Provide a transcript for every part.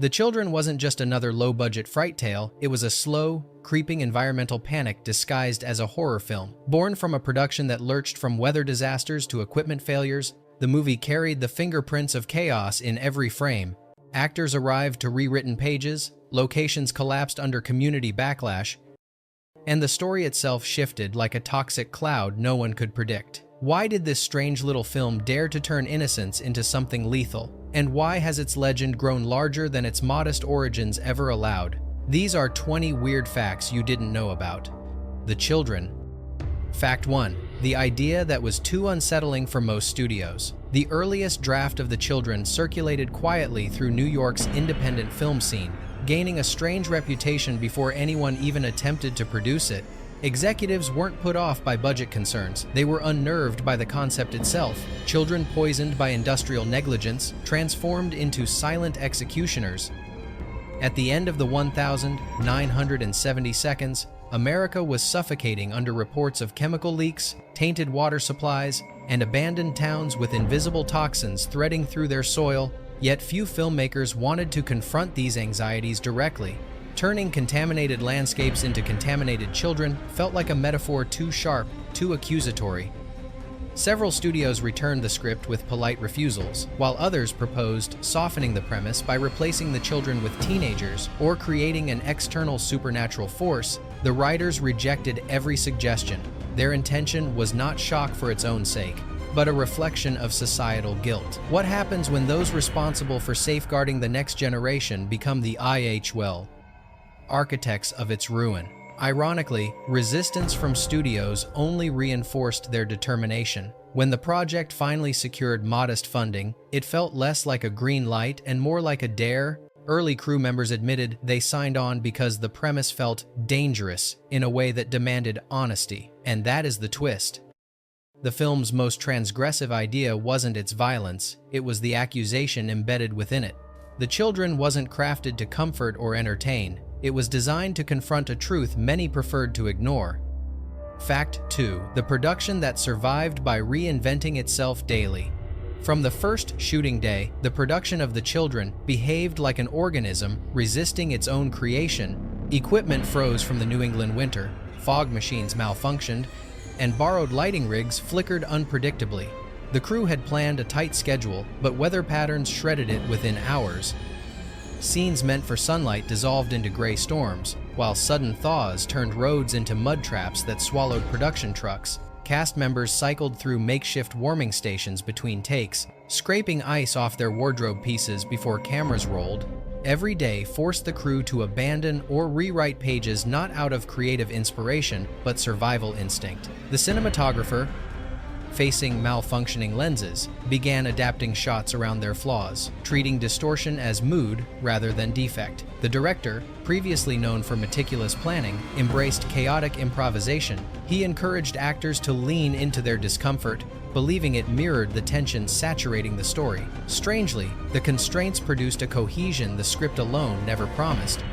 The Children wasn't just another low-budget fright tale, it was a slow, creeping environmental panic disguised as a horror film. Born from a production that lurched from weather disasters to equipment failures, the movie carried the fingerprints of chaos in every frame. Actors arrived to rewritten pages, locations collapsed under community backlash, and the story itself shifted like a toxic cloud no one could predict. Why did this strange little film dare to turn innocence into something lethal? And why has its legend grown larger than its modest origins ever allowed? These are 20 weird facts you didn't know about. The Children. Fact 1. The idea that was too unsettling for most studios. The earliest draft of The Children circulated quietly through New York's independent film scene, gaining a strange reputation before anyone even attempted to produce it. Executives weren't put off by budget concerns. They were unnerved by the concept itself. Children poisoned by industrial negligence, transformed into silent executioners. At the end of the 1,970 seconds, America was suffocating under reports of chemical leaks, tainted water supplies, and abandoned towns with invisible toxins threading through their soil, yet few filmmakers wanted to confront these anxieties directly. Turning contaminated landscapes into contaminated children felt like a metaphor too sharp, too accusatory. Several studios returned the script with polite refusals, while others proposed softening the premise by replacing the children with teenagers or creating an external supernatural force. The writers rejected every suggestion. Their intention was not shock for its own sake, but a reflection of societal guilt. What happens when those responsible for safeguarding the next generation become the architects of its ruin? Ironically, resistance from studios only reinforced their determination. When the project finally secured modest funding, it felt less like a green light and more like a dare. Early crew members admitted they signed on because the premise felt dangerous in a way that demanded honesty. And that is the twist. The film's most transgressive idea wasn't its violence, it was the accusation embedded within it. The Children wasn't crafted to comfort or entertain. It was designed to confront a truth many preferred to ignore. Fact 2. The production that survived by reinventing itself daily. From the first shooting day, the production of The Children behaved like an organism resisting its own creation. Equipment froze from the New England winter, fog machines malfunctioned, and borrowed lighting rigs flickered unpredictably. The crew had planned a tight schedule, but weather patterns shredded it within hours. Scenes meant for sunlight dissolved into gray storms, while sudden thaws turned roads into mud traps that swallowed production trucks. Cast members cycled through makeshift warming stations between takes, scraping ice off their wardrobe pieces before cameras rolled. Every day forced the crew to abandon or rewrite pages not out of creative inspiration, but survival instinct. The cinematographer, facing malfunctioning lenses, began adapting shots around their flaws, treating distortion as mood rather than defect. The director, previously known for meticulous planning, embraced chaotic improvisation. He encouraged actors to lean into their discomfort, believing it mirrored the tension saturating the story. Strangely, the constraints produced a cohesion the script alone never promised.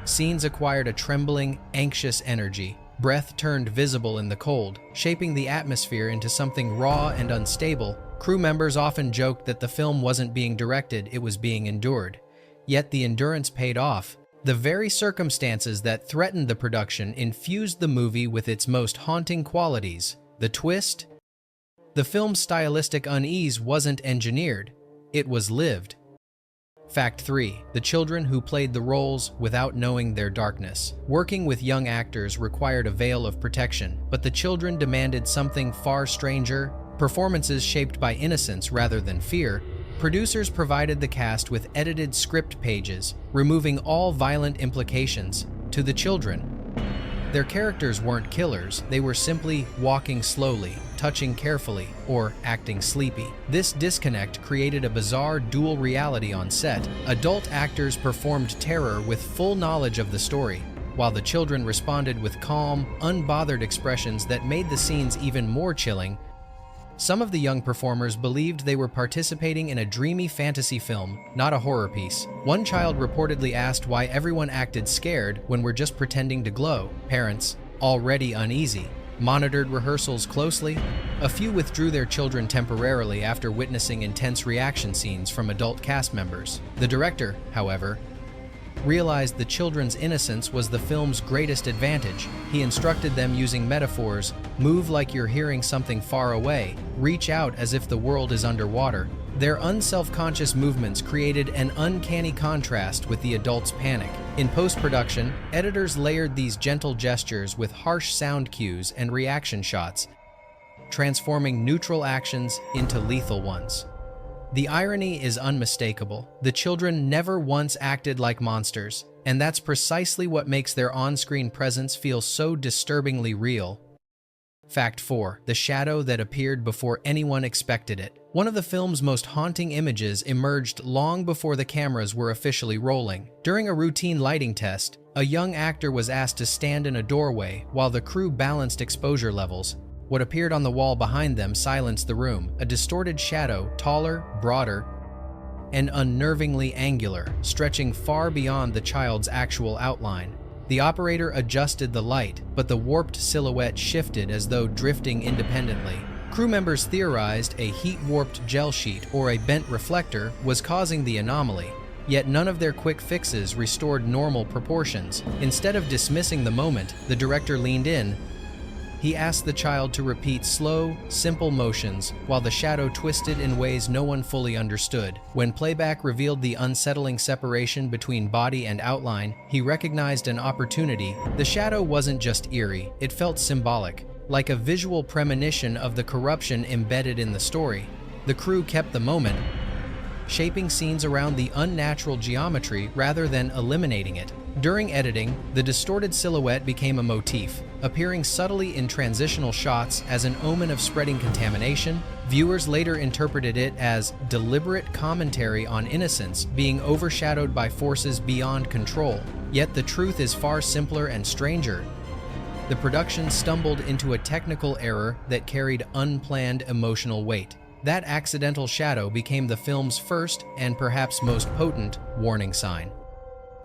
Scenes acquired a trembling, anxious energy. Breath turned visible in the cold, shaping the atmosphere into something raw and unstable. Crew members often joked that the film wasn't being directed, it was being endured. Yet the endurance paid off. The very circumstances that threatened the production infused the movie with its most haunting qualities. The twist? The film's stylistic unease wasn't engineered, it was lived. Fact 3. The children who played the roles without knowing their darkness. Working with young actors required a veil of protection, but the children demanded something far stranger, performances shaped by innocence rather than fear. Producers provided the cast with edited script pages, removing all violent implications. To the children, their characters weren't killers, they were simply walking slowly, touching carefully, or acting sleepy. This disconnect created a bizarre dual reality on set. Adult actors performed terror with full knowledge of the story, while the children responded with calm, unbothered expressions that made the scenes even more chilling. Some of the young performers believed they were participating in a dreamy fantasy film, not a horror piece. One child reportedly asked why everyone acted scared when we're just pretending to glow. Parents, already uneasy, monitored rehearsals closely. A few withdrew their children temporarily after witnessing intense reaction scenes from adult cast members. The director, however, realized the children's innocence was the film's greatest advantage. He instructed them using metaphors: move like you're hearing something far away, reach out as if the world is underwater. Their unself-conscious movements created an uncanny contrast with the adults' panic. In post-production, editors layered these gentle gestures with harsh sound cues and reaction shots, transforming neutral actions into lethal ones. The irony is unmistakable. The children never once acted like monsters, and that's precisely what makes their on-screen presence feel so disturbingly real. Fact 4. The shadow that appeared before anyone expected it. One of the film's most haunting images emerged long before the cameras were officially rolling. During a routine lighting test, a young actor was asked to stand in a doorway while the crew balanced exposure levels. What appeared on the wall behind them silenced the room, a distorted shadow, taller, broader, and unnervingly angular, stretching far beyond the child's actual outline. The operator adjusted the light, but the warped silhouette shifted as though drifting independently. Crew members theorized a heat-warped gel sheet or a bent reflector was causing the anomaly, yet none of their quick fixes restored normal proportions. Instead of dismissing the moment, the director leaned in. He asked the child to repeat slow, simple motions while the shadow twisted in ways no one fully understood. When playback revealed the unsettling separation between body and outline, he recognized an opportunity. The shadow wasn't just eerie, it felt symbolic, like a visual premonition of the corruption embedded in the story. The crew kept the moment, shaping scenes around the unnatural geometry rather than eliminating it. During editing, the distorted silhouette became a motif, appearing subtly in transitional shots as an omen of spreading contamination. Viewers later interpreted it as deliberate commentary on innocence being overshadowed by forces beyond control. Yet the truth is far simpler and stranger. The production stumbled into a technical error that carried unplanned emotional weight. That accidental shadow became the film's first and perhaps most potent warning sign.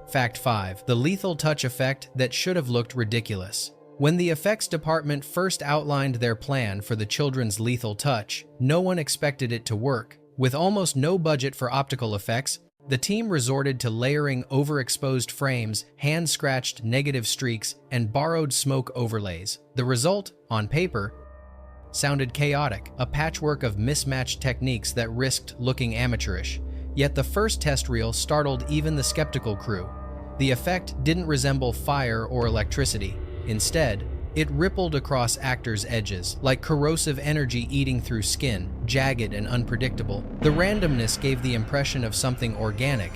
Fact 5. The lethal touch effect that should have looked ridiculous. When the effects department first outlined their plan for the children's lethal touch, no one expected it to work. With almost no budget for optical effects, the team resorted to layering overexposed frames, hand-scratched negative streaks, and borrowed smoke overlays. The result, on paper, sounded chaotic, a patchwork of mismatched techniques that risked looking amateurish. Yet the first test reel startled even the skeptical crew. The effect didn't resemble fire or electricity. Instead, it rippled across actors' edges, like corrosive energy eating through skin, jagged and unpredictable. The randomness gave the impression of something organic,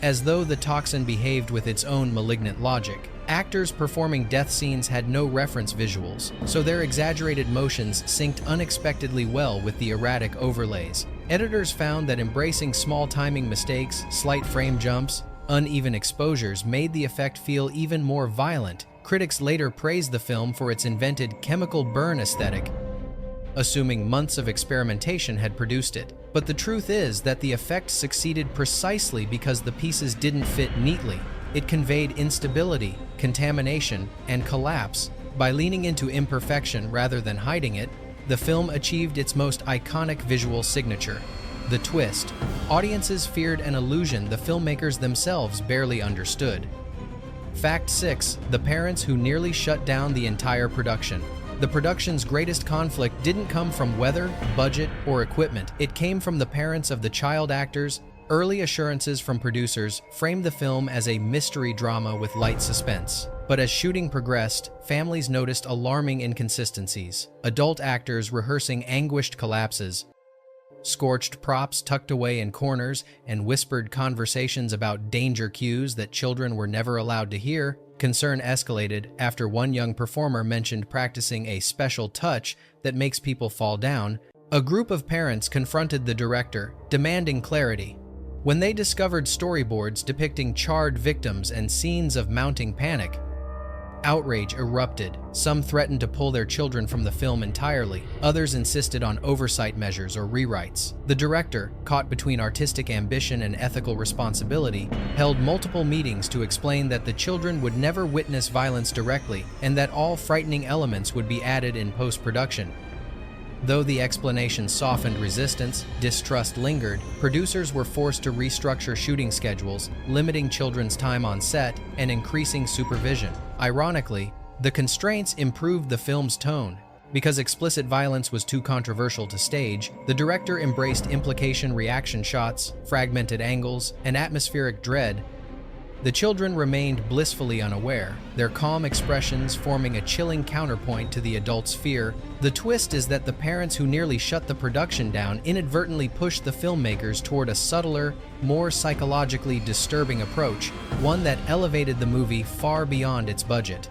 as though the toxin behaved with its own malignant logic. Actors performing death scenes had no reference visuals, so their exaggerated motions synced unexpectedly well with the erratic overlays. Editors found that embracing small timing mistakes, slight frame jumps, uneven exposures made the effect feel even more violent. Critics later praised the film for its invented chemical burn aesthetic, assuming months of experimentation had produced it. But the truth is that the effect succeeded precisely because the pieces didn't fit neatly. It conveyed instability, contamination, and collapse. By leaning into imperfection rather than hiding it, the film achieved its most iconic visual signature: the twist. Audiences feared an illusion the filmmakers themselves barely understood. Fact 6. The parents who nearly shut down the entire production. The production's greatest conflict didn't come from weather, budget, or equipment. It came from the parents of the child actors. Early assurances from producers framed the film as a mystery drama with light suspense. But as shooting progressed, families noticed alarming inconsistencies. Adult actors rehearsing anguished collapses, scorched props tucked away in corners, and whispered conversations about danger cues that children were never allowed to hear. Concern escalated after one young performer mentioned practicing a special touch that makes people fall down. A group of parents confronted the director, demanding clarity. When they discovered storyboards depicting charred victims and scenes of mounting panic, Outrage erupted. Some threatened to pull their children from the film entirely. Others insisted on oversight measures or rewrites. The director, caught between artistic ambition and ethical responsibility, held multiple meetings to explain that the children would never witness violence directly and that all frightening elements would be added in post-production. Though the explanation softened resistance, distrust lingered. Producers were forced to restructure shooting schedules, limiting children's time on set and increasing supervision. Ironically, the constraints improved the film's tone. Because explicit violence was too controversial to stage, the director embraced implication-reaction shots, fragmented angles, and atmospheric dread. The children remained blissfully unaware, their calm expressions forming a chilling counterpoint to the adults' fear. The twist is that the parents who nearly shut the production down inadvertently pushed the filmmakers toward a subtler, more psychologically disturbing approach, one that elevated the movie far beyond its budget.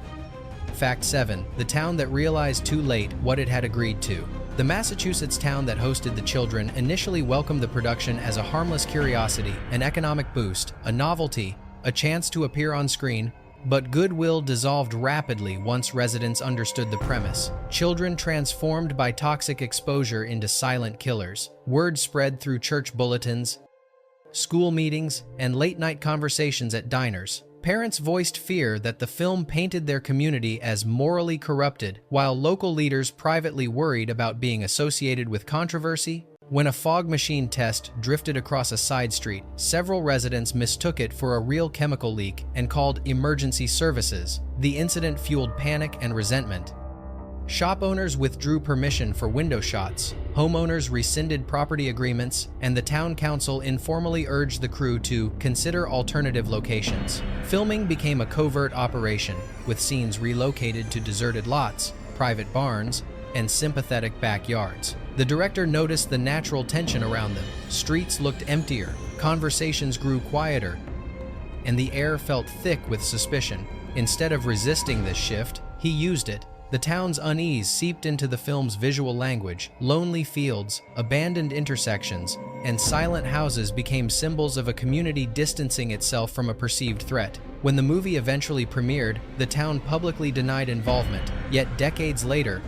Fact 7. The town that realized too late what it had agreed to. The Massachusetts town that hosted the children initially welcomed the production as a harmless curiosity, an economic boost, a novelty, a chance to appear on screen, but goodwill dissolved rapidly once residents understood the premise. Children transformed by toxic exposure into silent killers. Word spread through church bulletins, school meetings, and late-night conversations at diners. Parents voiced fear that the film painted their community as morally corrupted, while local leaders privately worried about being associated with controversy. When a fog machine test drifted across a side street, several residents mistook it for a real chemical leak and called emergency services. The incident fueled panic and resentment. Shop owners withdrew permission for window shots, homeowners rescinded property agreements, and the town council informally urged the crew to consider alternative locations. Filming became a covert operation, with scenes relocated to deserted lots, private barns, and sympathetic backyards. The director noticed the natural tension around them. Streets looked emptier, conversations grew quieter, and the air felt thick with suspicion. Instead of resisting this shift, he used it. The town's unease seeped into the film's visual language. Lonely fields, abandoned intersections, and silent houses became symbols of a community distancing itself from a perceived threat. When the movie eventually premiered, the town publicly denied involvement, yet decades later,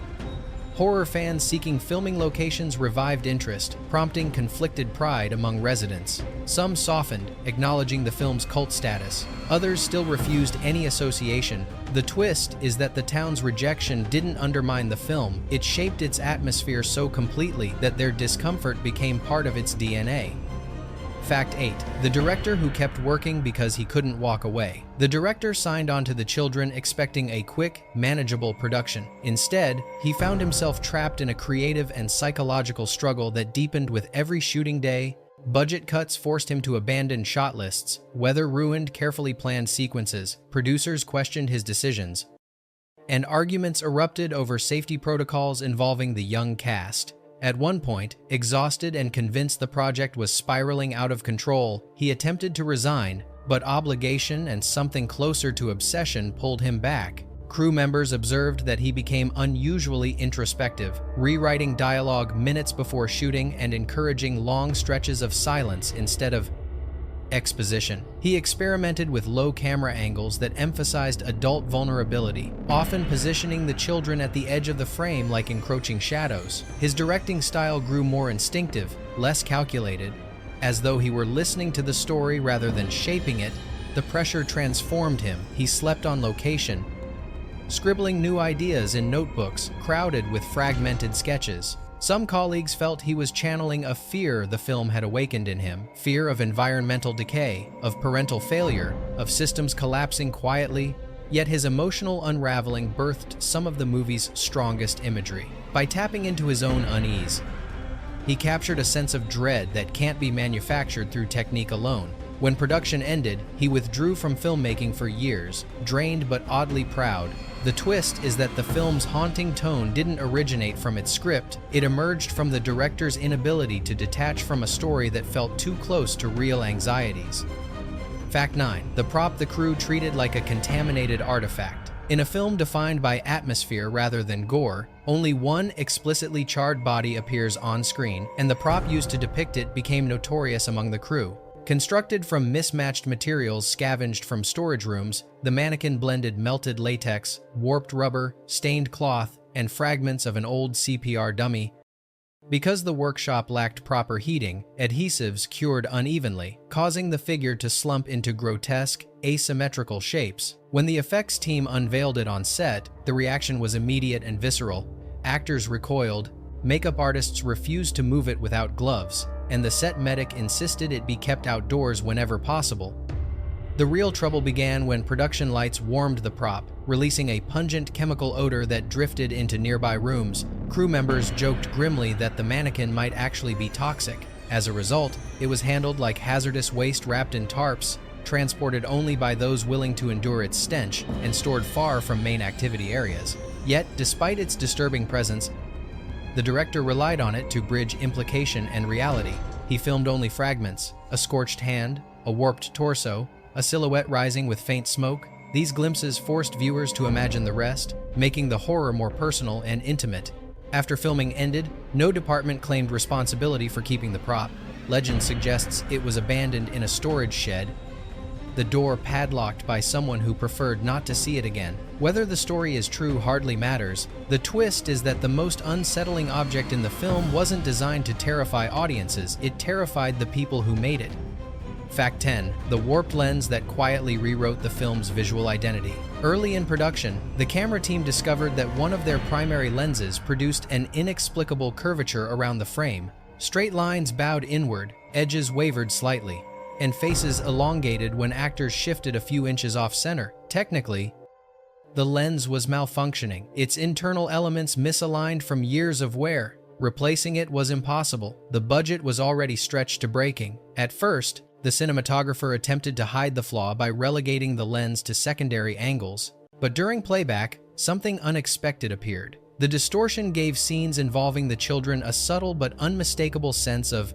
horror fans seeking filming locations revived interest, prompting conflicted pride among residents. Some softened, acknowledging the film's cult status. Others still refused any association. The twist is that the town's rejection didn't undermine the film, it shaped its atmosphere so completely that their discomfort became part of its DNA. Fact 8. The director who kept working because he couldn't walk away. The director signed on to the children expecting a quick, manageable production. Instead, he found himself trapped in a creative and psychological struggle that deepened with every shooting day. Budget cuts forced him to abandon shot lists. Weather ruined carefully planned sequences. Producers questioned his decisions. And arguments erupted over safety protocols involving the young cast. At one point, exhausted and convinced the project was spiraling out of control, he attempted to resign, but obligation and something closer to obsession pulled him back. Crew members observed that he became unusually introspective, rewriting dialogue minutes before shooting and encouraging long stretches of silence instead of exposition. He experimented with low camera angles that emphasized adult vulnerability, often positioning the children at the edge of the frame like encroaching shadows. His directing style grew more instinctive, less calculated, as though he were listening to the story rather than shaping it. The pressure transformed him. He slept on location, scribbling new ideas in notebooks crowded with fragmented sketches. Some colleagues felt he was channeling a fear the film had awakened in him, fear of environmental decay, of parental failure, of systems collapsing quietly, yet his emotional unraveling birthed some of the movie's strongest imagery. By tapping into his own unease, he captured a sense of dread that can't be manufactured through technique alone. When production ended, he withdrew from filmmaking for years, drained but oddly proud. The twist is that the film's haunting tone didn't originate from its script, it emerged from the director's inability to detach from a story that felt too close to real anxieties. Fact 9. The prop the crew treated like a contaminated artifact. In a film defined by atmosphere rather than gore, only one explicitly charred body appears on screen, and the prop used to depict it became notorious among the crew. Constructed from mismatched materials scavenged from storage rooms, the mannequin blended melted latex, warped rubber, stained cloth, and fragments of an old CPR dummy. Because the workshop lacked proper heating, adhesives cured unevenly, causing the figure to slump into grotesque, asymmetrical shapes. When the effects team unveiled it on set, the reaction was immediate and visceral. Actors recoiled, makeup artists refused to move it without gloves, and the set medic insisted it be kept outdoors whenever possible. The real trouble began when production lights warmed the prop, releasing a pungent chemical odor that drifted into nearby rooms. Crew members joked grimly that the mannequin might actually be toxic. As a result, it was handled like hazardous waste wrapped in tarps, transported only by those willing to endure its stench, and stored far from main activity areas. Yet, despite its disturbing presence, the director relied on it to bridge implication and reality. He filmed only fragments: a scorched hand, a warped torso, a silhouette rising with faint smoke. These glimpses forced viewers to imagine the rest, making the horror more personal and intimate. After filming ended, no department claimed responsibility for keeping the prop. Legend suggests it was abandoned in a storage shed, the door padlocked by someone who preferred not to see it again. Whether the story is true hardly matters. The twist is that the most unsettling object in the film wasn't designed to terrify audiences, it terrified the people who made it. Fact 10. The warped lens that quietly rewrote the film's visual identity. Early in production, the camera team discovered that one of their primary lenses produced an inexplicable curvature around the frame. Straight lines bowed inward, edges wavered slightly, and faces elongated when actors shifted a few inches off-center. Technically, the lens was malfunctioning, its internal elements misaligned from years of wear. Replacing it was impossible. The budget was already stretched to breaking. At first, the cinematographer attempted to hide the flaw by relegating the lens to secondary angles. But during playback, something unexpected appeared. The distortion gave scenes involving the children a subtle but unmistakable sense of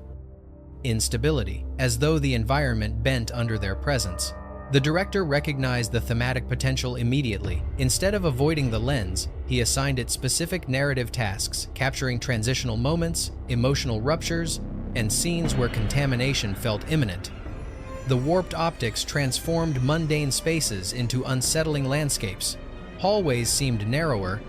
instability, as though the environment bent under their presence. The director recognized the thematic potential immediately. Instead of avoiding the lens, he assigned it specific narrative tasks, capturing transitional moments, emotional ruptures, and scenes where contamination felt imminent. The warped optics transformed mundane spaces into unsettling landscapes. Hallways seemed narrower,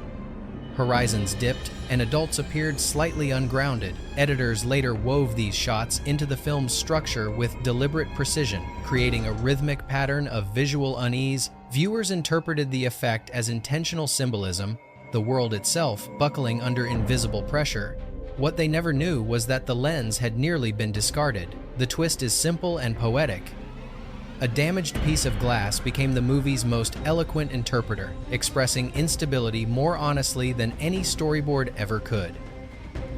horizons dipped, and adults appeared slightly ungrounded. Editors later wove these shots into the film's structure with deliberate precision, creating a rhythmic pattern of visual unease. Viewers interpreted the effect as intentional symbolism, the world itself buckling under invisible pressure. What they never knew was that the lens had nearly been discarded. The twist is simple and poetic. A damaged piece of glass became the movie's most eloquent interpreter, expressing instability more honestly than any storyboard ever could.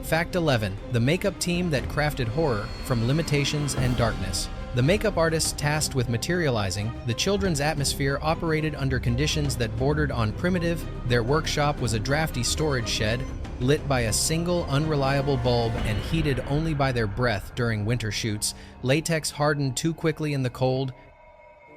Fact 11. The makeup team that crafted horror from limitations and darkness. The makeup artists tasked with materializing the children's atmosphere operated under conditions that bordered on primitive. Their workshop was a drafty storage shed, lit by a single unreliable bulb and heated only by their breath during winter shoots. Latex hardened too quickly in the cold.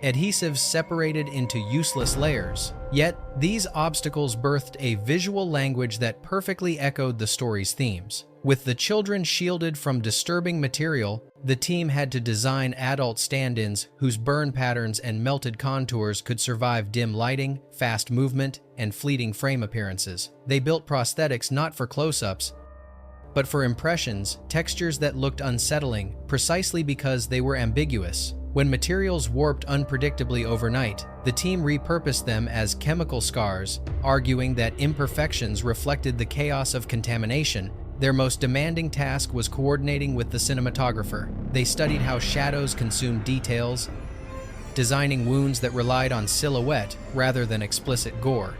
Adhesives separated into useless layers. Yet, these obstacles birthed a visual language that perfectly echoed the story's themes. With the children shielded from disturbing material, the team had to design adult stand-ins whose burn patterns and melted contours could survive dim lighting, fast movement, and fleeting frame appearances. They built prosthetics not for close-ups, but for impressions, textures that looked unsettling, precisely because they were ambiguous. When materials warped unpredictably overnight, the team repurposed them as chemical scars, arguing that imperfections reflected the chaos of contamination. Their most demanding task was coordinating with the cinematographer. They studied how shadows consumed details, designing wounds that relied on silhouette rather than explicit gore.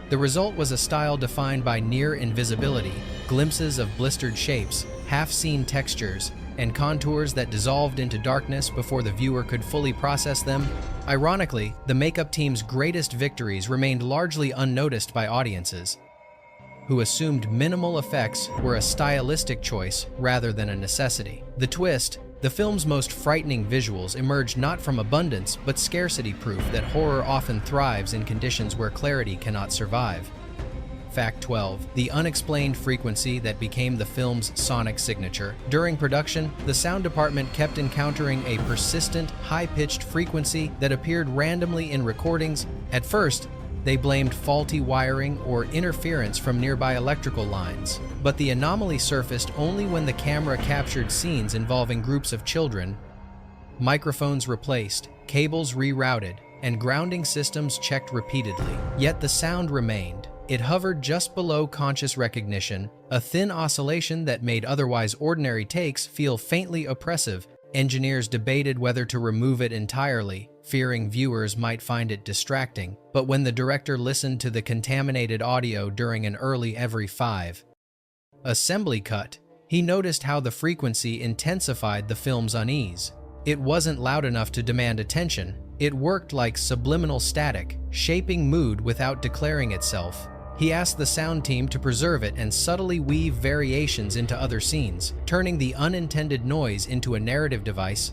The result was a style defined by near invisibility, glimpses of blistered shapes, half-seen textures, and contours that dissolved into darkness before the viewer could fully process them. Ironically, the makeup team's greatest victories remained largely unnoticed by audiences, who assumed minimal effects were a stylistic choice rather than a necessity. The twist: the film's most frightening visuals emerged not from abundance but scarcity, proof that horror often thrives in conditions where clarity cannot survive. Fact 12. The unexplained frequency that became the film's sonic signature. During production, the sound department kept encountering a persistent, high-pitched frequency that appeared randomly in recordings. At first, they blamed faulty wiring or interference from nearby electrical lines. But the anomaly surfaced only when the camera captured scenes involving groups of children. Microphones replaced, cables rerouted, and grounding systems checked repeatedly. Yet the sound remained. It hovered just below conscious recognition, a thin oscillation that made otherwise ordinary takes feel faintly oppressive. Engineers debated whether to remove it entirely, fearing viewers might find it distracting. But when the director listened to the contaminated audio during an early every 5 assembly cut, he noticed how the frequency intensified the film's unease. It wasn't loud enough to demand attention. It worked like subliminal static, shaping mood without declaring itself. He asked the sound team to preserve it and subtly weave variations into other scenes, turning the unintended noise into a narrative device.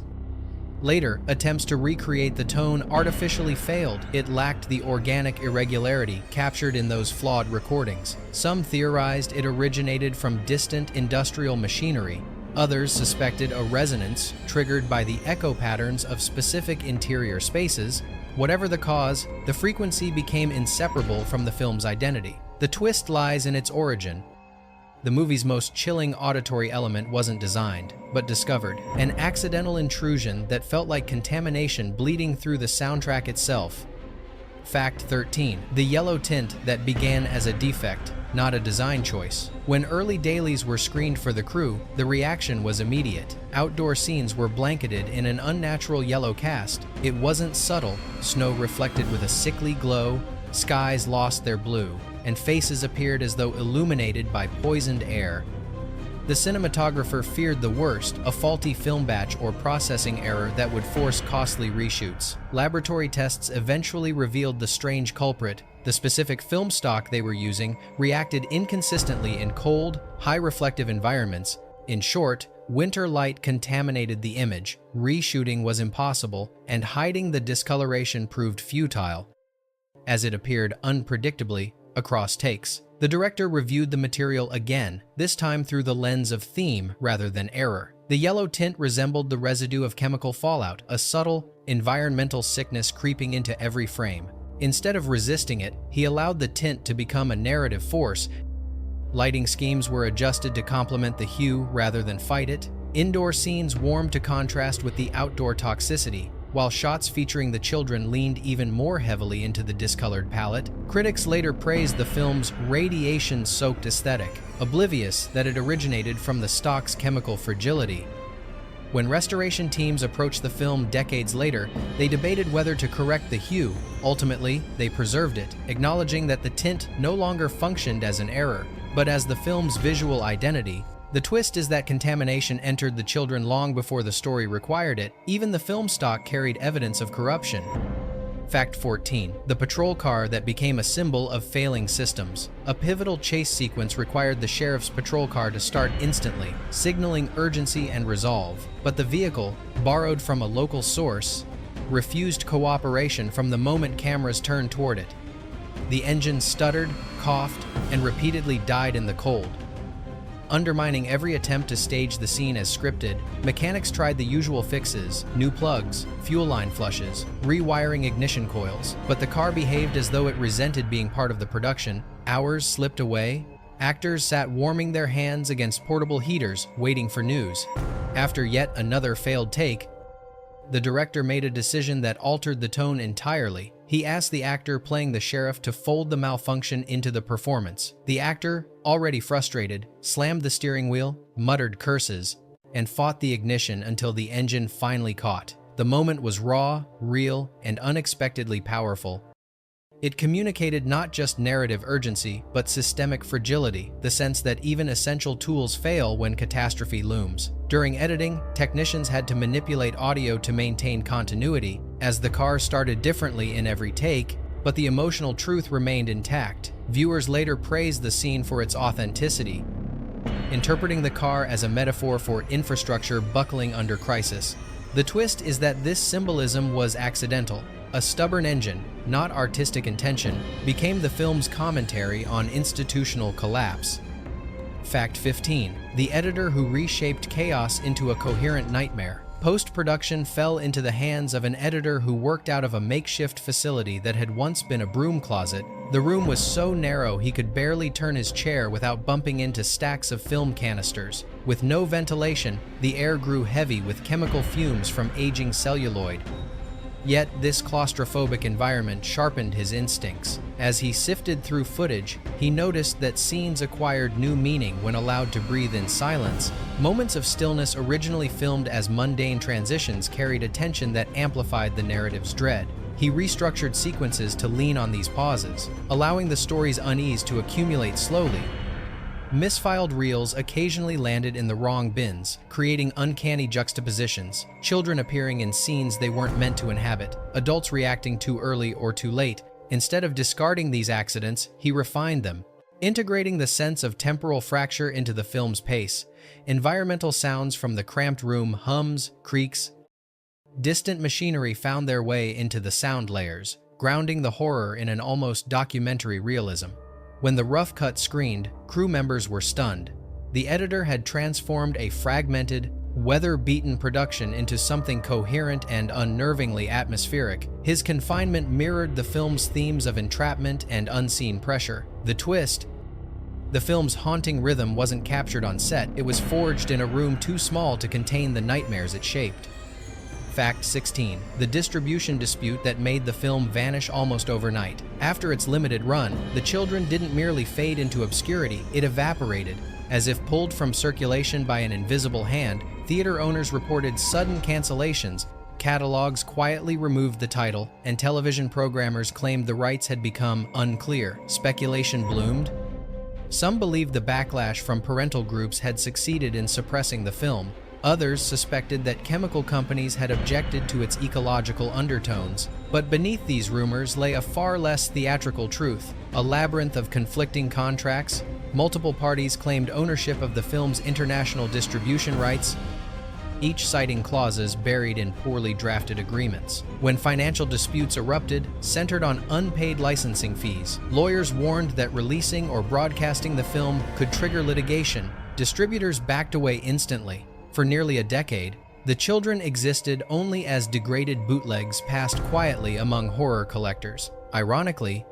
Later, attempts to recreate the tone artificially failed. It lacked the organic irregularity captured in those flawed recordings. Some theorized it originated from distant industrial machinery. Others suspected a resonance triggered by the echo patterns of specific interior spaces. Whatever the cause, the frequency became inseparable from the film's identity. The twist lies in its origin. The movie's most chilling auditory element wasn't designed, but discovered. An accidental intrusion that felt like contamination bleeding through the soundtrack itself. Fact 13. The yellow tint that began as a defect, not a design choice. When early dailies were screened for the crew, the reaction was immediate. Outdoor scenes were blanketed in an unnatural yellow cast. It wasn't subtle. Snow reflected with a sickly glow, skies lost their blue, and faces appeared as though illuminated by poisoned air. The cinematographer feared the worst, a faulty film batch or processing error that would force costly reshoots. Laboratory tests eventually revealed the strange culprit. The specific film stock they were using reacted inconsistently in cold, high-reflective environments. In short, winter light contaminated the image, reshooting was impossible, and hiding the discoloration proved futile, as it appeared unpredictably across takes. The director reviewed the material again, this time through the lens of theme rather than error. The yellow tint resembled the residue of chemical fallout, a subtle, environmental sickness creeping into every frame. Instead of resisting it, he allowed the tint to become a narrative force. Lighting schemes were adjusted to complement the hue rather than fight it. Indoor scenes warmed to contrast with the outdoor toxicity, while shots featuring the children leaned even more heavily into the discolored palette. Critics later praised the film's radiation-soaked aesthetic, oblivious that it originated from the stock's chemical fragility. When restoration teams approached the film decades later, they debated whether to correct the hue. Ultimately, they preserved it, acknowledging that the tint no longer functioned as an error, but as the film's visual identity. The twist is that contamination entered the children long before the story required it. Even the film stock carried evidence of corruption. Fact 14. The patrol car that became a symbol of failing systems. A pivotal chase sequence required the sheriff's patrol car to start instantly, signaling urgency and resolve. But the vehicle, borrowed from a local source, refused cooperation from the moment cameras turned toward it. The engine stuttered, coughed, and repeatedly died in the cold. Undermining every attempt to stage the scene as scripted, mechanics tried the usual fixes: new plugs, fuel line flushes, rewiring ignition coils, but the car behaved as though it resented being part of the production. Hours slipped away. Actors sat warming their hands against portable heaters, waiting for news. After yet another failed take, the director made a decision that altered the tone entirely. He asked the actor playing the sheriff to fold the malfunction into the performance. The actor, already frustrated, slammed the steering wheel, muttered curses, and fought the ignition until the engine finally caught. The moment was raw, real, and unexpectedly powerful. It communicated not just narrative urgency, but systemic fragility, the sense that even essential tools fail when catastrophe looms. During editing, technicians had to manipulate audio to maintain continuity, as the car started differently in every take, but the emotional truth remained intact. Viewers later praised the scene for its authenticity, interpreting the car as a metaphor for infrastructure buckling under crisis. The twist is that this symbolism was accidental. A stubborn engine, not artistic intention, became the film's commentary on institutional collapse. Fact 15. The editor who reshaped chaos into a coherent nightmare. Post-production fell into the hands of an editor who worked out of a makeshift facility that had once been a broom closet. The room was so narrow he could barely turn his chair without bumping into stacks of film canisters. With no ventilation, the air grew heavy with chemical fumes from aging celluloid. Yet, this claustrophobic environment sharpened his instincts. As he sifted through footage, he noticed that scenes acquired new meaning when allowed to breathe in silence. Moments of stillness originally filmed as mundane transitions carried a tension that amplified the narrative's dread. He restructured sequences to lean on these pauses, allowing the story's unease to accumulate slowly. Misfiled reels occasionally landed in the wrong bins, creating uncanny juxtapositions, children appearing in scenes they weren't meant to inhabit, adults reacting too early or too late. Instead of discarding these accidents, he refined them, integrating the sense of temporal fracture into the film's pace. Environmental sounds from the cramped room, hums, creaks, distant machinery found their way into the sound layers, grounding the horror in an almost documentary realism. When the rough cut screened, crew members were stunned. The editor had transformed a fragmented, weather-beaten production into something coherent and unnervingly atmospheric. His confinement mirrored the film's themes of entrapment and unseen pressure. The twist: the film's haunting rhythm wasn't captured on set, it was forged in a room too small to contain the nightmares it shaped. Fact 16. The distribution dispute that made the film vanish almost overnight. After its limited run, The Children didn't merely fade into obscurity, it evaporated. As if pulled from circulation by an invisible hand, theater owners reported sudden cancellations, catalogs quietly removed the title, and television programmers claimed the rights had become unclear. Speculation bloomed. Some believed the backlash from parental groups had succeeded in suppressing the film. Others suspected that chemical companies had objected to its ecological undertones. But beneath these rumors lay a far less theatrical truth, a labyrinth of conflicting contracts. Multiple parties claimed ownership of the film's international distribution rights, each citing clauses buried in poorly drafted agreements. When financial disputes erupted, centered on unpaid licensing fees, lawyers warned that releasing or broadcasting the film could trigger litigation. Distributors backed away instantly. For nearly a decade, The Children existed only as degraded bootlegs passed quietly among horror collectors. Ironically,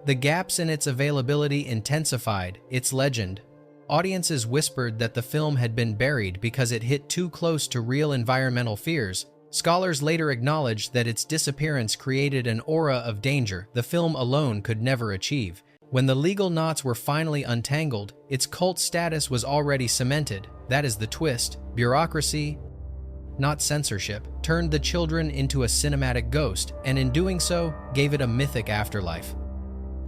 the gaps in its availability intensified its legend. Audiences whispered that the film had been buried because it hit too close to real environmental fears. Scholars later acknowledged that its disappearance created an aura of danger the film alone could never achieve. When the legal knots were finally untangled, its cult status was already cemented. That is the twist. Bureaucracy, not censorship, turned The Children into a cinematic ghost, and in doing so, gave it a mythic afterlife.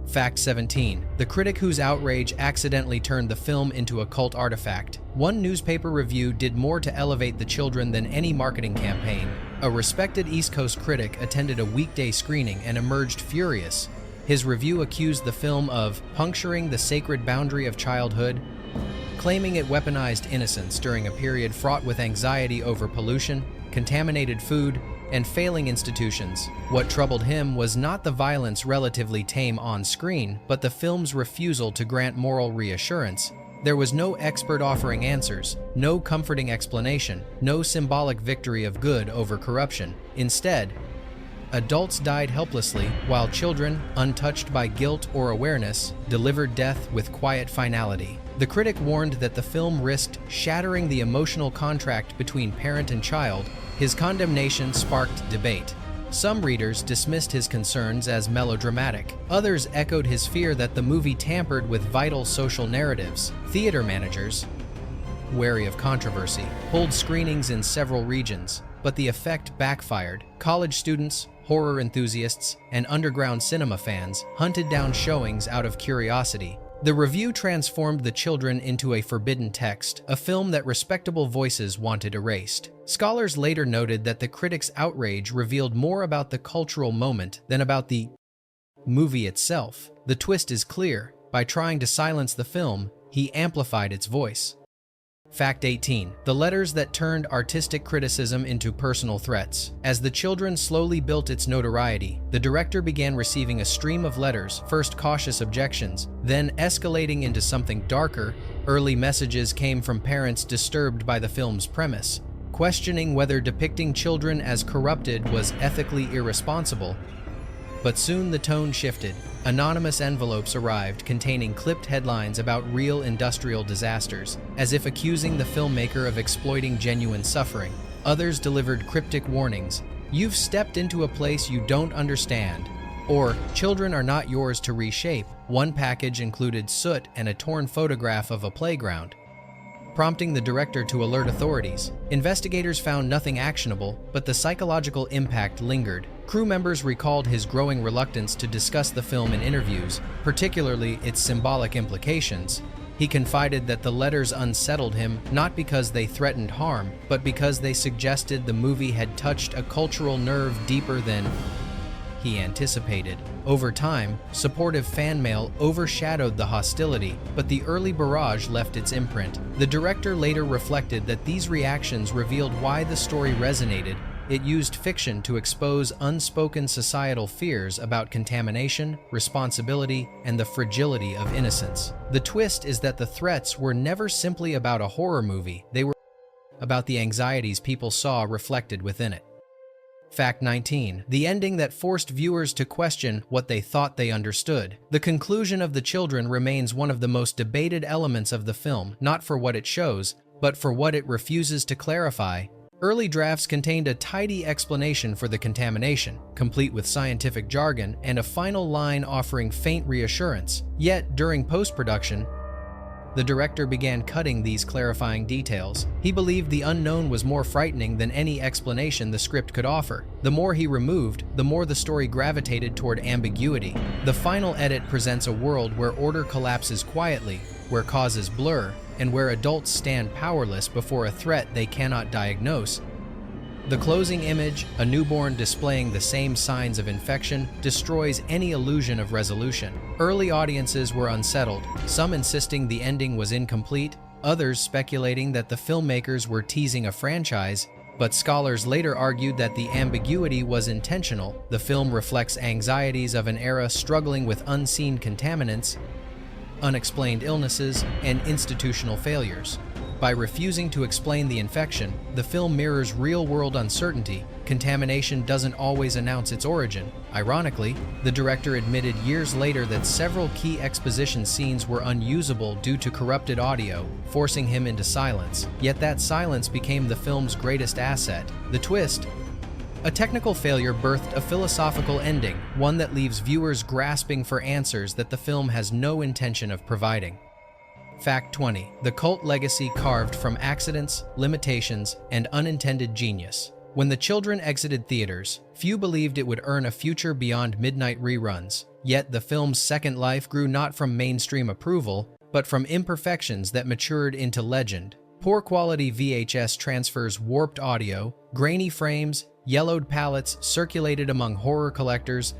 Fact 17. The critic whose outrage accidentally turned the film into a cult artifact. One newspaper review did more to elevate The Children than any marketing campaign. A respected East Coast critic attended a weekday screening and emerged furious. His review accused the film of puncturing the sacred boundary of childhood, claiming it weaponized innocence during a period fraught with anxiety over pollution, contaminated food, and failing institutions. What troubled him was not the violence relatively tame on screen, but the film's refusal to grant moral reassurance. There was no expert offering answers, no comforting explanation, no symbolic victory of good over corruption. Instead, adults died helplessly, while children, untouched by guilt or awareness, delivered death with quiet finality. The critic warned that the film risked shattering the emotional contract between parent and child. His condemnation sparked debate. Some readers dismissed his concerns as melodramatic. Others echoed his fear that the movie tampered with vital social narratives. Theater managers, wary of controversy, pulled screenings in several regions, but the effect backfired. College students, horror enthusiasts, and underground cinema fans hunted down showings out of curiosity. The review transformed The Children into a forbidden text, a film that respectable voices wanted erased. Scholars later noted that the critic's outrage revealed more about the cultural moment than about the movie itself. The twist is clear. By trying to silence the film, he amplified its voice. Fact 18. The letters that turned artistic criticism into personal threats. As The Children slowly built its notoriety, the director began receiving a stream of letters, first cautious objections, then escalating into something darker. Early messages came from parents disturbed by the film's premise, questioning whether depicting children as corrupted was ethically irresponsible. But soon the tone shifted. Anonymous envelopes arrived containing clipped headlines about real industrial disasters, as if accusing the filmmaker of exploiting genuine suffering. Others delivered cryptic warnings: "You've stepped into a place you don't understand," or "Children are not yours to reshape." One package included soot and a torn photograph of a playground, prompting the director to alert authorities. Investigators found nothing actionable, but the psychological impact lingered. Crew members recalled his growing reluctance to discuss the film in interviews, particularly its symbolic implications. He confided that the letters unsettled him not because they threatened harm, but because they suggested the movie had touched a cultural nerve deeper than he anticipated. Over time, supportive fan mail overshadowed the hostility, but the early barrage left its imprint. The director later reflected that these reactions revealed why the story resonated. It used fiction to expose unspoken societal fears about contamination, responsibility, and the fragility of innocence. The twist is that the threats were never simply about a horror movie, they were about the anxieties people saw reflected within it. Fact 19. The ending that forced viewers to question what they thought they understood. The conclusion of The Children remains one of the most debated elements of the film, not for what it shows, but for what it refuses to clarify. Early drafts contained a tidy explanation for the contamination, complete with scientific jargon, and a final line offering faint reassurance. Yet, during post-production, the director began cutting these clarifying details. He believed the unknown was more frightening than any explanation the script could offer. The more he removed, the more the story gravitated toward ambiguity. The final edit presents a world where order collapses quietly, where causes blur, and where adults stand powerless before a threat they cannot diagnose. The closing image, a newborn displaying the same signs of infection, destroys any illusion of resolution. Early audiences were unsettled, some insisting the ending was incomplete, others speculating that the filmmakers were teasing a franchise, but scholars later argued that the ambiguity was intentional. The film reflects anxieties of an era struggling with unseen contaminants, unexplained illnesses, and institutional failures. By refusing to explain the infection, the film mirrors real-world uncertainty. Contamination doesn't always announce its origin. Ironically, the director admitted years later that several key exposition scenes were unusable due to corrupted audio, forcing him into silence. Yet that silence became the film's greatest asset. The twist: a technical failure birthed a philosophical ending, one that leaves viewers grasping for answers that the film has no intention of providing. Fact 20. The cult legacy carved from accidents, limitations, and unintended genius. When The Children exited theaters, few believed it would earn a future beyond midnight reruns. Yet the film's second life grew not from mainstream approval, but from imperfections that matured into legend. Poor quality VHS transfers, warped audio, grainy frames, yellowed palettes circulated among horror collectors.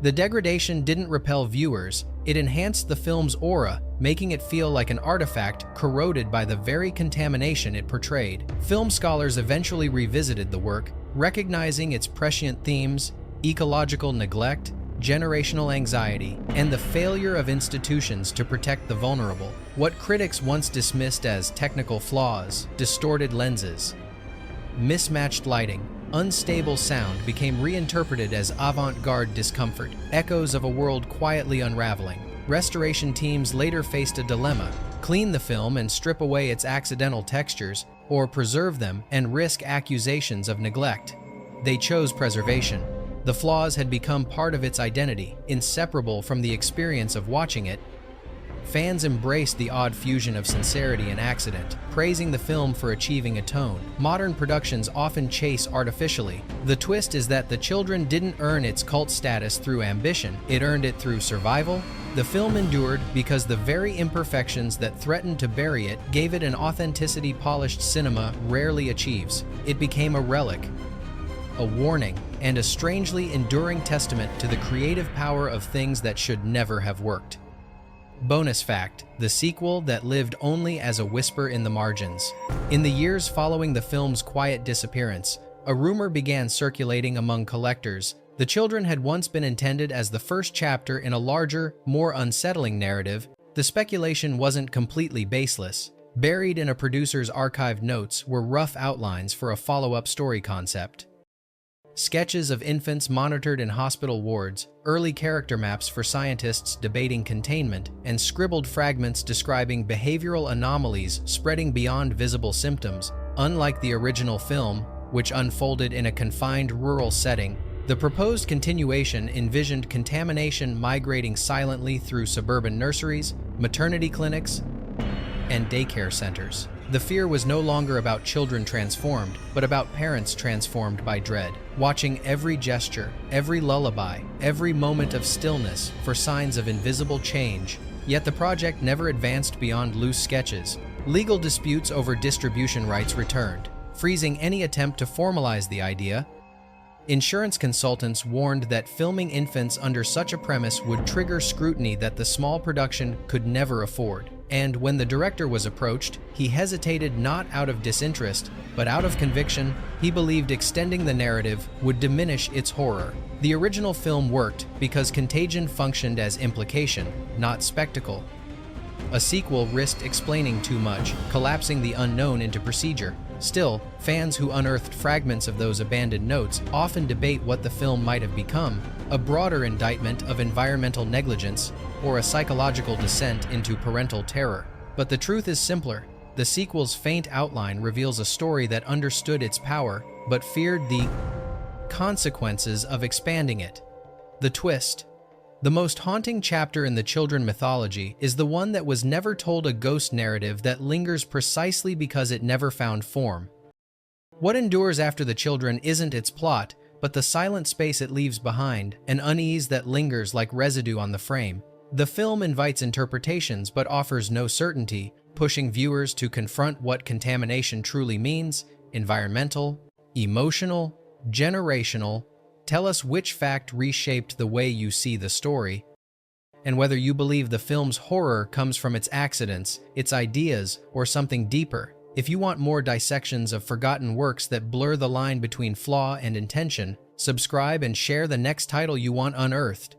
The degradation didn't repel viewers, it enhanced the film's aura, making it feel like an artifact corroded by the very contamination it portrayed. Film scholars eventually revisited the work, recognizing its prescient themes: ecological neglect, generational anxiety, and the failure of institutions to protect the vulnerable. What critics once dismissed as technical flaws, distorted lenses, mismatched lighting, unstable sound became reinterpreted as avant-garde discomfort, echoes of a world quietly unraveling. Restoration teams later faced a dilemma: clean the film and strip away its accidental textures, or preserve them and risk accusations of neglect. They chose preservation. The flaws had become part of its identity, inseparable from the experience of watching it. Fans embraced the odd fusion of sincerity and accident, praising the film for achieving a tone. Modern productions often chase artificially. The twist is that The Children didn't earn its cult status through ambition, it earned it through survival. The film endured because the very imperfections that threatened to bury it gave it an authenticity polished cinema rarely achieves. It became a relic, a warning, and a strangely enduring testament to the creative power of things that should never have worked. Bonus fact: the sequel that lived only as a whisper in the margins. In the years following the film's quiet disappearance, a rumor began circulating among collectors. The children had once been intended as the first chapter in a larger, more unsettling narrative. The speculation wasn't completely baseless. Buried in a producer's archived notes were rough outlines for a follow-up story concept. Sketches of infants monitored in hospital wards, early character maps for scientists debating containment, and scribbled fragments describing behavioral anomalies spreading beyond visible symptoms. Unlike the original film, which unfolded in a confined rural setting, the proposed continuation envisioned contamination migrating silently through suburban nurseries, maternity clinics, and daycare centers. The fear was no longer about children transformed, but about parents transformed by dread, watching every gesture, every lullaby, every moment of stillness for signs of invisible change. Yet the project never advanced beyond loose sketches. Legal disputes over distribution rights returned, freezing any attempt to formalize the idea. Insurance consultants warned that filming infants under such a premise would trigger scrutiny that the small production could never afford. And when the director was approached, he hesitated not out of disinterest, but out of conviction. He believed extending the narrative would diminish its horror. The original film worked because contagion functioned as implication, not spectacle. A sequel risked explaining too much, collapsing the unknown into procedure. Still, fans who unearthed fragments of those abandoned notes often debate what the film might have become: a broader indictment of environmental negligence or a psychological descent into parental terror. But the truth is simpler. The sequel's faint outline reveals a story that understood its power, but feared the consequences of expanding it. The twist. The most haunting chapter in the children mythology is the one that was never told, a ghost narrative that lingers precisely because it never found form. What endures after the children isn't its plot, but the silent space it leaves behind, an unease that lingers like residue on the frame. The film invites interpretations but offers no certainty, pushing viewers to confront what contamination truly means: environmental, emotional, generational. Tell us which fact reshaped the way you see the story, and whether you believe the film's horror comes from its accidents, its ideas, or something deeper. If you want more dissections of forgotten works that blur the line between flaw and intention, subscribe and share the next title you want unearthed.